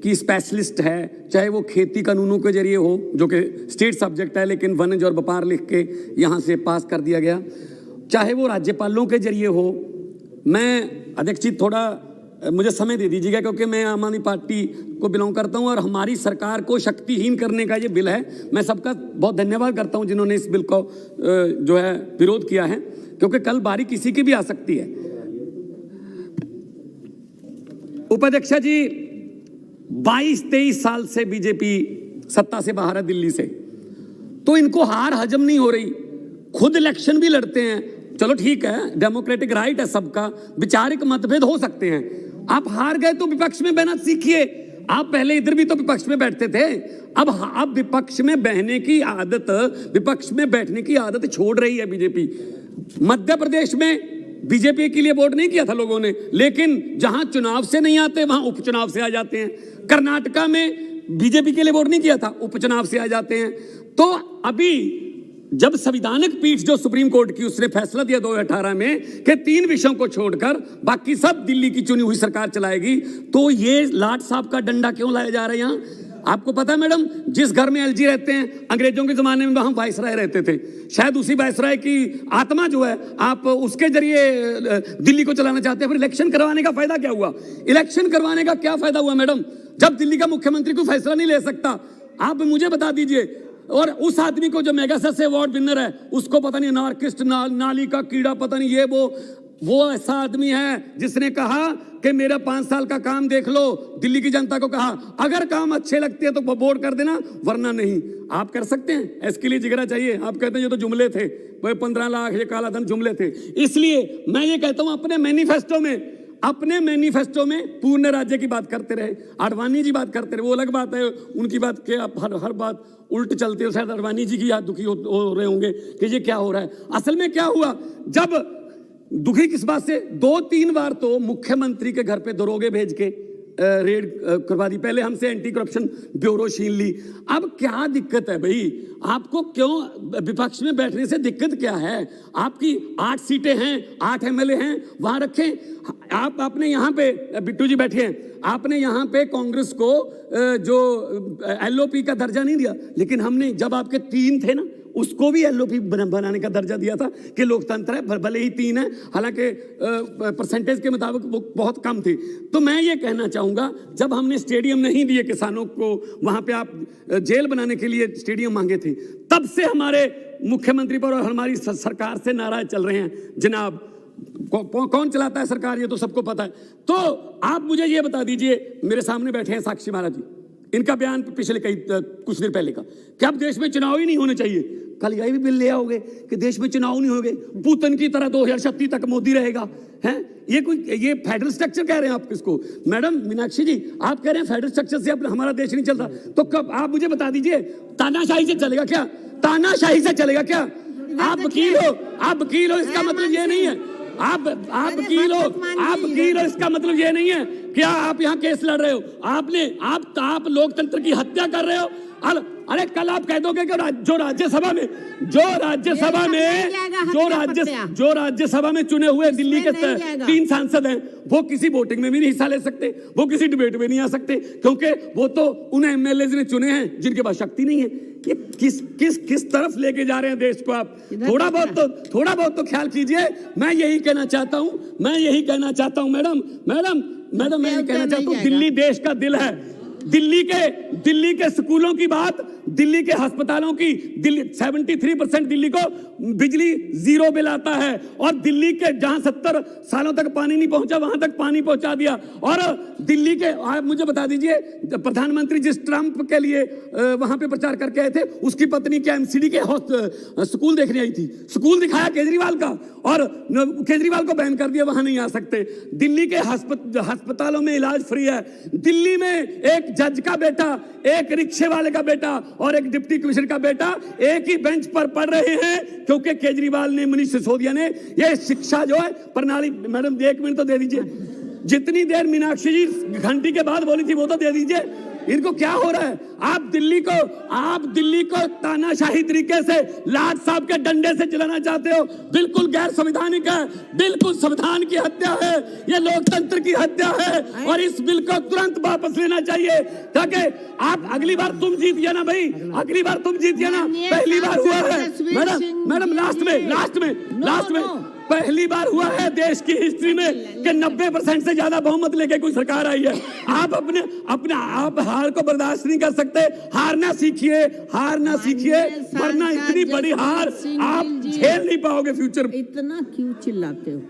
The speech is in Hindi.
की स्पेशलिस्ट है, चाहे वो खेती कानूनों के जरिए हो जो कि स्टेट सब्जेक्ट है लेकिन वनज और व्यापार लिख के यहाँ से पास कर दिया गया, चाहे वो राज्यपालों के जरिए हो। मैं अध्यक्ष जी थोड़ा मुझे समय दे दीजिएगा क्योंकि मैं आम आदमी पार्टी को बिलोंग करता हूं और हमारी सरकार को शक्तिहीन करने का ये बिल है। मैं सबका बहुत धन्यवाद करता हूं जिन्होंने इस बिल को जो है विरोध किया है, क्योंकि कल बारी किसी की भी आ सकती है। उपाध्यक्ष जी 22-23 साल से बीजेपी सत्ता से बाहर है दिल्ली से, तो इनको हार हजम नहीं हो रही, खुद इलेक्शन भी लड़ते हैं। चलो ठीक है, डेमोक्रेटिक राइट है सबका, विचारिक मतभेद हो सकते हैं। आप हार गए तो विपक्ष में बहना सीखिए। आप पहले इधर भी तो विपक्ष में बैठते थे, अब विपक्ष में बहने की आदत, विपक्ष में बैठने की आदत छोड़ रही है बीजेपी। मध्य प्रदेश में बीजेपी के लिए वोट नहीं किया था लोगों ने, लेकिन जहां चुनाव से नहीं आते वहां उपचुनाव से आ जाते हैं। कर्नाटका में बीजेपी के लिए वोट नहीं किया था, उपचुनाव से आ जाते हैं। तो अभी जब संवैधानिक पीठ जो सुप्रीम कोर्ट की, उसने फैसला दिया 2018 में कि 3 विषयों को छोड़कर बाकी सब दिल्ली की चुनी हुई सरकार चलाएगी, तो ये लाट साहब का डंडा क्यों लाया जा रहा है यहाँ? आपको पता है मैडम, जिस घर में एलजी रहते हैं, अंग्रेजों के जमाने में वहां वायसराय रहते थे, शायद उसी वायसराय की आत्मा जो है, आप उसके जरिए दिल्ली को चलाना चाहते हैं। फिर इलेक्शन करवाने का फायदा क्या हुआ? इलेक्शन करवाने का क्या फायदा हुआ मैडम, जब दिल्ली का मुख्यमंत्री कोई फैसला नहीं ले सकता? आप मुझे बता दीजिए। और उस आदमी को जो मेगासेस अवार्ड विनर है, उसको पता नहीं नार्किस्ट, नाली का कीड़ा, पता नहीं ये वो ऐसा आदमी है जिसने कहा कि मेरा 5 साल का काम देख लो। दिल्ली की जनता को कहा अगर काम अच्छे लगते हैं तो वोट कर देना, वरना नहीं। आप कर सकते हैं, इसके लिए जिगरा चाहिए। आप कहते हैं ये तो जुमले थे, 15 लाख ये काला धन जुमले थे। इसलिए मैं ये कहता हूं अपने मैनिफेस्टो में पूर्ण राज्य की बात करते रहे। आडवाणी जी बात करते रहे, वो अलग बात है, उनकी बात के आप हर बात उल्ट चलते हो। शायद आडवाणी जी की याद दुखी हो रहे होंगे कि ये क्या हो रहा है। असल में क्या हुआ, जब दुखी किस बात से, 2-3 बार तो मुख्यमंत्री के घर पे दरोगे भेज के रेड करवा दी। पहले हमसे एंटी करप्शन ब्यूरो छीन ली। अब क्या दिक्कत है भाई, आपको क्यों विपक्ष में बैठने से दिक्कत क्या है? आपकी 8 सीटें हैं, 8 एमएलए हैं, वहां रखें। आपने यहाँ पे, बिट्टू जी बैठे हैं, आपने यहाँ पे कांग्रेस को जो एलओपी का दर्जा नहीं दिया, लेकिन हमने जब आपके 3 थे ना, उसको भी एलओपी बनाने का दर्जा दिया था कि लोकतंत्र है, भले ही 3 है, हालांकि परसेंटेज के मुताबिक वो बहुत कम थी। तो मैं ये कहना चाहूंगा, जब हमने स्टेडियम नहीं दिए किसानों को, वहां पे आप जेल बनाने के लिए स्टेडियम मांगे थे, तब से हमारे मुख्यमंत्री पर और हमारी सरकार से नाराज चल रहे हैं। जनाब कौन चलाता है सरकार, ये तो सबको पता है। तो आप मुझे ये बता दीजिए, मेरे सामने बैठे हैं साक्षी महाराज जी, इनका बयान पिछले कुछ देर पहले का कि अब देश में चुनाव ही नहीं होने चाहिए। कल यही भी बिल ले आओगे कि देश में चुनाव नहीं होंगे, पुतिन की तरह 2036 तक मोदी रहेगा। हैं ये फेडरल स्ट्रक्चर कह रहे हैं आप किसको? मैडम मीनाक्षी जी, आप कह रहे हैं फेडरल स्ट्रक्चर से अब हमारा देश नहीं चल रहा, तो कब आप मुझे बता दीजिए, तानाशाही से चलेगा क्या? तानाशाही से चलेगा क्या? आप वकील हो, इसका मतलब ये नहीं है आप वकील हो, इसका मतलब ये नहीं है क्या आप यहाँ केस लड़ रहे हो। आप लोकतंत्र की हत्या कर रहे हो। अरे कल आप कह दोगे कि जो राज्यसभा में चुने हुए दिल्ली के 3 सांसद हैं, वो किसी वोटिंग में भी नहीं हिस्सा ले सकते, वो किसी डिबेट में नहीं आ सकते, क्योंकि वो तो उन एमएलए ने चुने हैं जिनके पास शक्ति नहीं है। कि किस तरफ लेके जा रहे हैं देश को आप? थोड़ा बहुत तो ख्याल कीजिए। मैं यही कहना चाहता हूं मैडम, मैं यही कहना चाहता हूं, दिल्ली देश का दिल है। दिल्ली के स्कूलों की बात, दिल्ली के अस्पतालों की, 73% दिल्ली को बिजली 0 बिल आता है, और दिल्ली के जहां 70 सालों तक पानी नहीं पहुंचा वहां तक पानी पहुंचा दिया। और दिल्ली के, आप मुझे बता दीजिए, प्रधानमंत्री जिस ट्रंप के लिए वहां पे प्रचार करके आए थे, उसकी पत्नी क्या एमसीडी के स्कूल देखने आई थी, स्कूल दिखाया केजरीवाल का, और केजरीवाल को बैन कर दिया, वहां नहीं आ सकते। दिल्ली के अस्पतालों में इलाज फ्री है। दिल्ली में एक जज का बेटा, एक रिक्शे वाले का बेटा और एक डिप्टी कमिश्नर का बेटा एक ही बेंच पर पढ़ रहे हैं, क्योंकि केजरीवाल ने, मनीष सिसोदिया ने, ये शिक्षा जो है प्रणाली। मैडम 1 मिनट तो दे दीजिए, जितनी देर मीनाक्षी जी घंटी के बाद बोली थी वो तो दे दीजिए। इनको क्या हो रहा है? आप दिल्ली को तानाशाही तरीके से लाट साहब के डंडे से चलाना चाहते हो। बिल्कुल गैर संवैधानिक है, बिल्कुल संविधान की हत्या है, ये लोकतंत्र की हत्या है और इस बिल को तुरंत वापस लेना चाहिए ताकि आप अगली बार तुम जीतिए ना भाई, अगली बार तुम जीतिए ना। पहली बार हुआ है मैडम लास्ट में पहली बार हुआ है देश की हिस्ट्री में कि 90% से ज्यादा बहुमत लेके कोई सरकार आई है। आप हार को बर्दाश्त नहीं कर सकते। हारना सीखिए वरना इतनी बड़ी हार आप झेल नहीं पाओगे फ्यूचर में। इतना क्यों चिल्लाते हो?